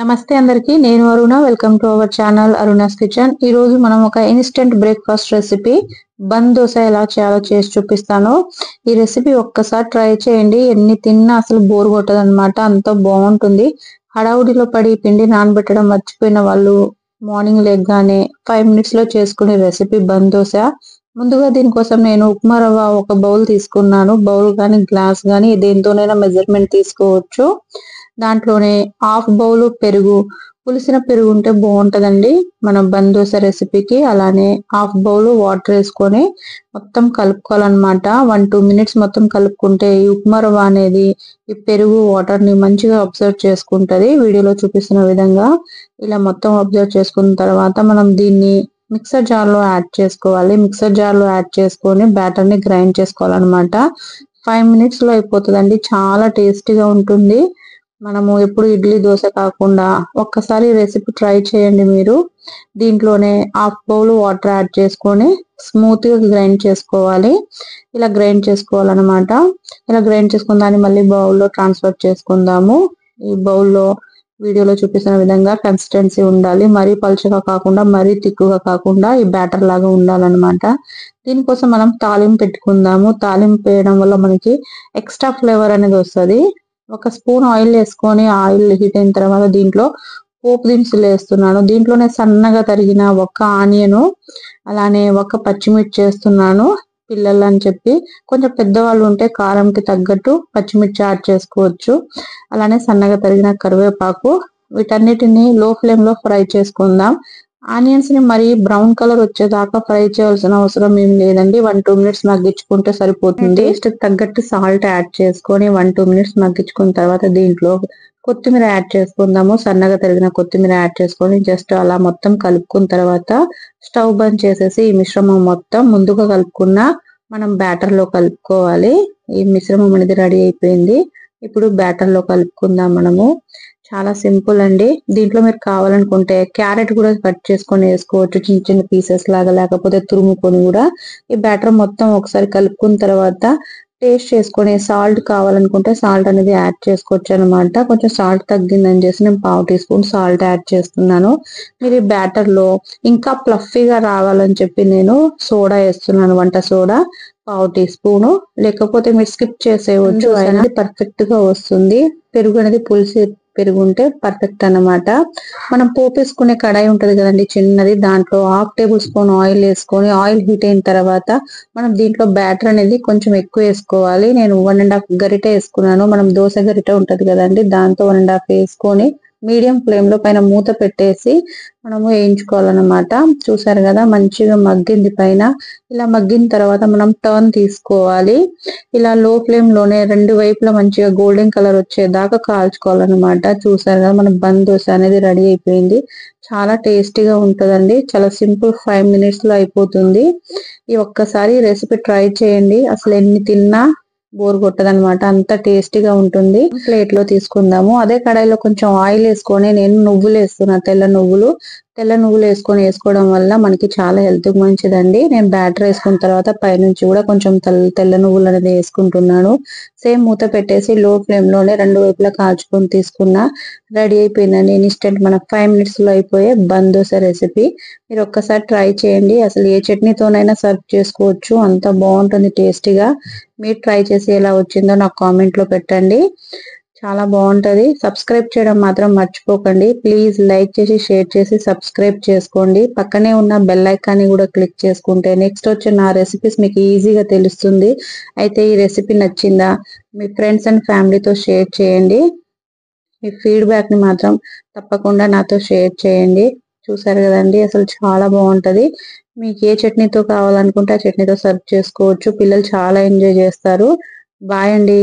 నమస్తే అందరికి, నేను Aruna. Welcome to our channel Aruna's kitchen. ఈ రోజు మనం ఒక instant breakfast recipe bun dosa ఎలా చేయాలో చేసి చూపిస్తాను. ఈ రెసిపీ ఒక్కసారి ట్రై చేయండి, ఎన్ని తిన్నా అసలు బోర్ కొట్టదు అనమాట. అంత బాగుంటుంది. హడావుడిలో పడి పిండి నానబెట్టడం మర్చిపోయిన వాళ్ళు మార్నింగ్ లెగ్గానే 5 minutes లో చేసుకునే రెసిపీ బన్ దోశ. ముందుగా దీనికోసం నేను ఉప్మా రవ్వ ఒక బౌల్ తీసుకున్నాను. బౌల్ కానీ గ్లాస్ కానీ దేంతోనైనా మెజర్మెంట్ తీసుకోవచ్చు. దాంట్లోనే హాఫ్ బౌల్ పెరుగు, పులిసిన పెరుగు ఉంటే బాగుంటదండి మన బన్ దోశ రెసిపీకి. అలానే హాఫ్ బౌల్ వాటర్ వేసుకొని మొత్తం కలుపుకోవాలన్నమాట. 1-2 minutes మొత్తం కలుపుకుంటే ఈ ఉప్మా రవ్వ అనేది ఈ పెరుగు వాటర్ ని మంచిగా అబ్జర్వ్ చేసుకుంటది. వీడియోలో చూపిస్తున్న విధంగా ఇలా మొత్తం అబ్జర్వ్ చేసుకున్న తర్వాత మనం దీన్ని మిక్సర్ జార్ లో యాడ్ చేసుకోవాలి. మిక్సర్ జార్ లో యాడ్ చేసుకొని బ్యాటర్ ని గ్రైండ్ చేసుకోవాలన్నమాట. 5 minutes లో అయిపోతుందండి. చాలా టేస్టీగా ఉంటుంది. మనము ఎప్పుడు ఇడ్లీ దోశ కాకుండా ఒక్కసారి రెసిపీ ట్రై చేయండి మీరు. దీంట్లోనే హాఫ్ బౌల్ వాటర్ యాడ్ చేసుకొని స్మూత్ గా గ్రైండ్ చేసుకోవాలి. ఇలా గ్రైండ్ చేసుకోవాలన్నమాట. ఇలా గ్రైండ్ చేసుకున్న దాన్ని మళ్ళీ బౌల్లో ట్రాన్స్ఫర్ చేసుకుందాము. ఈ బౌల్లో వీడియోలో చూపిస్తున్న విధంగా కన్సిస్టెన్సీ ఉండాలి. మరీ పలుచగా కాకుండా మరీ తిక్కుగా కాకుండా ఈ బ్యాటర్ లాగా ఉండాలన్నమాట. దీనికోసం మనం తాలింపు పెట్టుకుందాము. తాలింపు వేయడం వల్ల మనకి ఎక్స్ట్రా ఫ్లేవర్ అనేది వస్తుంది. ఒక స్పూన్ ఆయిల్ వేసుకొని ఆయిల్ హీట్ అయిన తర్వాత దీంట్లో పోపు దినుసులు వేస్తున్నాను. దీంట్లోనే సన్నగా తరిగిన ఒక ఆనియన్, అలానే ఒక పచ్చిమిర్చి వేస్తున్నాను. పిల్లలు అని చెప్పి కొంచెం పెద్దవాళ్ళు ఉంటే కారంకి తగ్గట్టు పచ్చిమిర్చి యాడ్ చేసుకోవచ్చు. అలానే సన్నగా తరిగిన కరివేపాకు. వీటన్నిటిని లో ఫ్లేమ్ లో ఫ్రై చేసుకుందాం. ఆనియన్స్ ని మరీ బ్రౌన్ కలర్ వచ్చేదాకా ఫ్రై చేయాల్సిన అవసరం ఏం లేదండి. 1-2 minutes మగ్గించుకుంటే సరిపోతుంది. టేస్ట్ తగ్గట్టు సాల్ట్ యాడ్ చేసుకొని 1-2 minutes మగ్గించుకున్న తర్వాత దీంట్లో కొత్తిమీర యాడ్ చేసుకుందాము. సన్నగా తరిగిన కొత్తిమీర యాడ్ చేసుకొని జస్ట్ అలా మొత్తం కలుపుకున్న తర్వాత స్టవ్ బంద్ చేసేసి ఈ మిశ్రమం మొత్తం ముందుగా కలుపుకున్న మనం బ్యాటర్ లో కలుపుకోవాలి. ఈ మిశ్రమం అనేది రెడీ అయిపోయింది. ఇప్పుడు బ్యాటర్ లో కలుపుకుందాం మనము. చాలా సింపుల్ అండి. దీంట్లో మీరు కావాలనుకుంటే క్యారెట్ కూడా కట్ చేసుకొని వేసుకోవచ్చు, చిన్న చిన్న పీసెస్ లాగా, లేకపోతే తురుముకొని కూడా. ఈ బ్యాటర్ మొత్తం ఒకసారి కలుపుకున్న తర్వాత టేస్ట్ చేసుకొని సాల్ట్ కావాలనుకుంటే సాల్ట్ అనేది యాడ్ చేసుకోవచ్చు అనమాట. కొంచెం సాల్ట్ తగ్గిందని చేసి నేను 1/2 teaspoon సాల్ట్ యాడ్ చేస్తున్నాను. మీరు ఈ బ్యాటర్ లో ఇంకా ఫ్లఫీగా రావాలని చెప్పి నేను సోడా వేస్తున్నాను, వంట సోడా 1/2 teaspoon. లేకపోతే మీరు స్కిప్ చేసేయవచ్చు, అనేది పర్ఫెక్ట్ గా వస్తుంది. పెరుగు అనేది పులిసి పెరుగు ఉంటే పర్ఫెక్ట్ అన్నమాట. మనం పోపేసుకునే కడాయి ఉంటది కదండి చిన్నది, దాంట్లో 1/2 tablespoon ఆయిల్ వేసుకొని ఆయిల్ హీట్ అయిన తర్వాత మనం దీంట్లో బ్యాటర్ అనేది కొంచెం ఎక్కువ వేసుకోవాలి. నేను 1.5 గరిటె వేసుకున్నాను. మనం దోశ గరిటె ఉంటది కదండి, దాంతో 1.5 వేసుకొని మీడియం ఫ్లేమ్ లో పైన మూత పెట్టేసి మనము వేయించుకోవాలన్నమాట. చూసారు కదా మంచిగా మగ్గింది పైన. ఇలా మగ్గిన తర్వాత మనం టర్న్ తీసుకోవాలి. ఇలా లో ఫ్లేమ్ లోనే 2 వైపులా మంచిగా గోల్డెన్ కలర్ వచ్చేదాకా కాల్చుకోవాలన్నమాట. చూసారు కదా మన బన్ దోశ అనేది రెడీ అయిపోయింది. చాలా టేస్టీగా ఉంటదండి. చాలా సింపుల్, 5 minutes లో అయిపోతుంది. ఈ ఒక్కసారి రెసిపీ ట్రై చేయండి, అసలు ఎన్ని తిన్నా బోర్ కొట్టదనమాట. అంత టేస్టీగా ఉంటుంది. ప్లేట్ లో తీసుకుందాము. అదే కడాయిలో కొంచెం ఆయిల్ వేసుకొని నేను నువ్వులు వేస్తున్నా, తెల్ల నువ్వులు వేసుకోవడం వల్ల మనకి చాలా హెల్త్ మంచిదండి. నేను బ్యాటర్ వేసుకున్న తర్వాత పైనుంచి కూడా కొంచెం తెల్ల నువ్వులు అనేది వేసుకుంటున్నాను. సేమ్ మూత పెట్టేసి లో ఫ్లేమ్ లోనే 2 వైపులా కాల్చుకొని తీసుకున్నా. రెడీ అయిపోయిందండి ఇన్స్టెంట్ మన 5 minutes లో అయిపోయే బన్ దోశ రెసిపీ. మీరు ఒక్కసారి ట్రై చేయండి. అసలు ఏ చట్నీతోనైనా సర్వ్ చేసుకోవచ్చు, అంత బాగుంటుంది టేస్టీగా. మీరు ట్రై చేసి ఎలా వచ్చిందో నాకు కామెంట్ లో పెట్టండి. చాలా బాగుంటది. సబ్స్క్రైబ్ చేయడం మాత్రం మర్చిపోకండి. ప్లీజ్ లైక్ చేసి షేర్ చేసి సబ్స్క్రైబ్ చేసుకోండి. పక్కనే ఉన్న బెల్ ఐకాన్ని కూడా క్లిక్ చేసుకుంటే నెక్స్ట్ వచ్చే నా రెసిపీస్ మీకు ఈజీగా తెలుస్తుంది. అయితే ఈ రెసిపీ నచ్చిందా మీ ఫ్రెండ్స్ అండ్ ఫ్యామిలీతో షేర్ చేయండి. మీ ఫీడ్బ్యాక్ ని మాత్రం తప్పకుండా నాతో షేర్ చేయండి. చూసారు కదండి అసలు చాలా బాగుంటది. మీకు ఏ చట్నీతో కావాలనుకుంటే ఆ చట్నీతో సర్వ్ చేసుకోవచ్చు. పిల్లలు చాలా ఎంజాయ్ చేస్తారు. బాయ్ అండి.